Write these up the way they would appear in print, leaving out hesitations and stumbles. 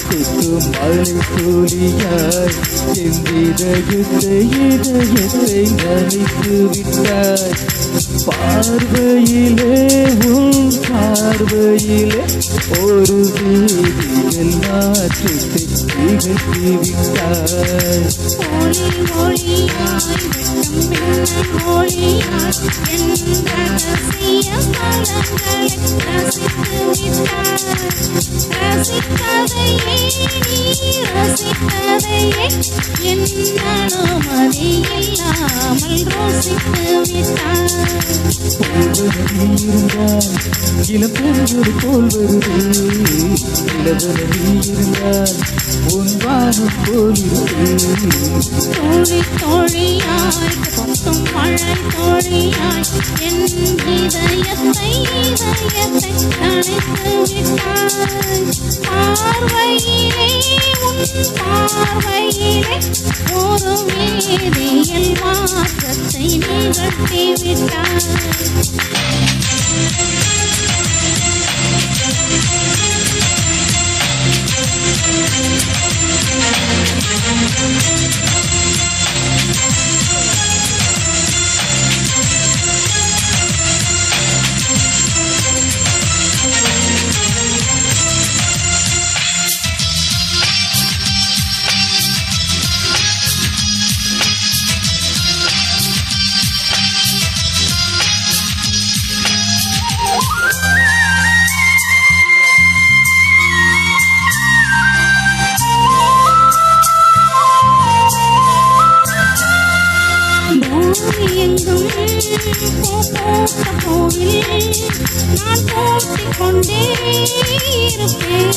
கொட்டும் மழை துளியாய் என் இதயத்தை நனைத்து விட்டாய். பார்வையிலே உன் பார்வையிலே ஒரு வேதியியல் மாற்றத்தை நிகழ்த்தி விட்டாய். ஒளி ஒளியாய் வெட்டும் மின்னல் ஒளியாய் என் ரகசிய பலங்களை ரசித்து விட்டாய். ரசித்ததையே நீ ரசித்ததையே என் அனுமதி இல்லாமல் ருசித்து விட்டாய். இருந்தால் இளப்பெருங்கொரு போல் வருது. இளவன நீ இருந்தால் உன் வானம் போல் இருக்கு. தோழி தோழியாய் கொட்டும் மழை தோழியாய் என் இதயத்தை தணித்து விட்டாய். பார்வையிலே உன் பார்வையிலே ஒரு வேதியியல் மாற்றத்தை நிகழ்த்தி விட்டாய். எங்கும் பூத்த பூவில் நான் போட்டிக் கொண்டே இருப்பேன்.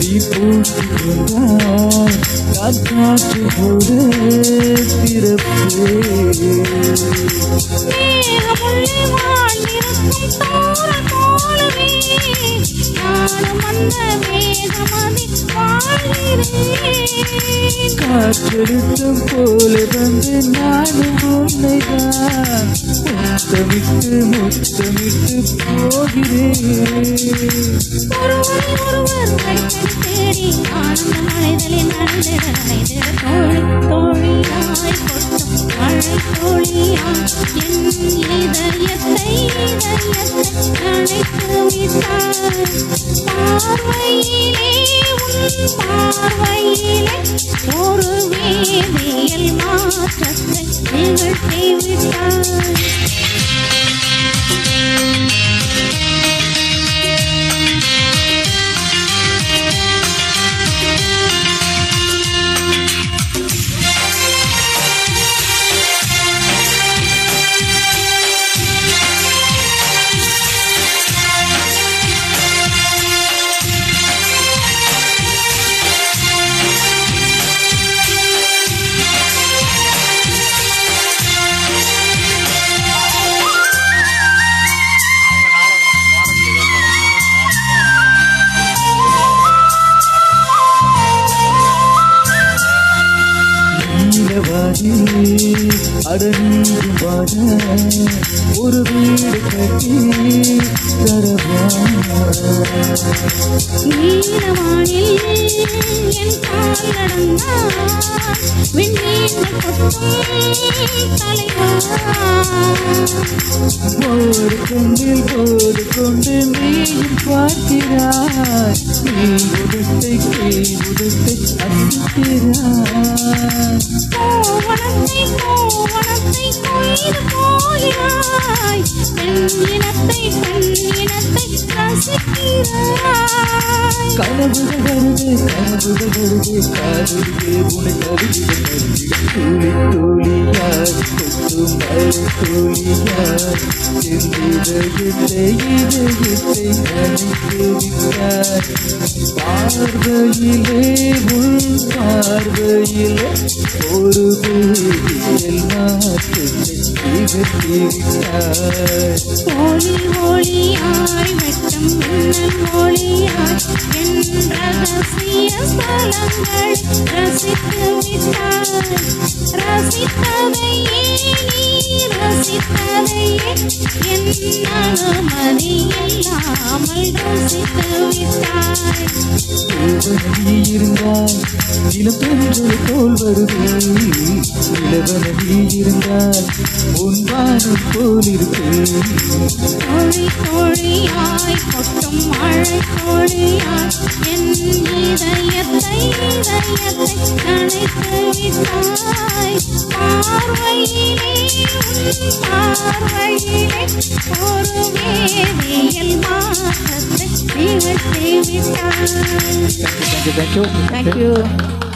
நீ பூட்டிக் கொண்டால் நான் காற்று போல திறப்பேன். மேகமுள்ளே வாழ்ந்திருக்கும் தோரண் போலவே நானும் அந்த மேகமதி வாழ்கிறேன். காற்றெடுத்தம் போல வந்து நானும் உன்னைதான் முத்தமிட்டு முத்தமிட்டு போகிறேன். ஒருவரை ஒருவர் கைத்தடி தேடி ஆனந்த மலைதலில் நடந்திட நனைந்திட தோழி தோழியாய் கொட்டும் மழை தோழியாய் என் இதயத்தை நனைத்து விட்டாய். பார்வையிலே உன் பார்வையிலே ஒரு வேதியியல் மாற்றத்தை நிகழ்த்தி விட்டாய். அடநீரும் வாழ ஒரு வீடு கட்டி தரவா. நீலவானில் என் கால் நடந்தால் விண்மீன்கள் கொட்டும் தலைவா. ஒரு கண்ணில் போது கொண்டு நீயும் பார்க்கிறாய். நீ உதத்தை உதத்தை அசிக்கிறாய். கோவணத்தை கொய்து போகிறாய். பெண்ணினத்தை ரசிக்கிறாய். கனவுகள் வருது காதலிலே உனை கருதிட தூளி தூளியாய் கொட்டும் மழை தூளியாய் என் இதயத்தை நனைத்து விட்டாய். பார்வையிலே உன் பார்வையிலே ஒரு வேதியியல் மாற்றத்தை நிகழ்த்தி விட்டாய். ஒளி ஒளியாய் வெட்டும் மின்னல் ஒளியாய் என் ரகசிய ஸ்தலங்களை ரசித்து விட்டாய். ரசித்ததையே நீ ரசித்ததையே என் அனுமதி இல்லாமல் ருசித்து விட்டாய். தேவனடி இருந்தால் இளம் பெண்கள் போல் வருது, இளவனடி இருந்தால் உன்வானம் போல் இருக்கு. கோழி கோழியாய் கொட்டும் மழை கோழியாய் என் இதயத்தை நனைத்து விட்டாய். பார்வையிலே உன் பார்வையிலே ஒரு வேதியியல் மாற்றத்தை நிகழ்த்தி விட்டாய். Thank you. Thank you.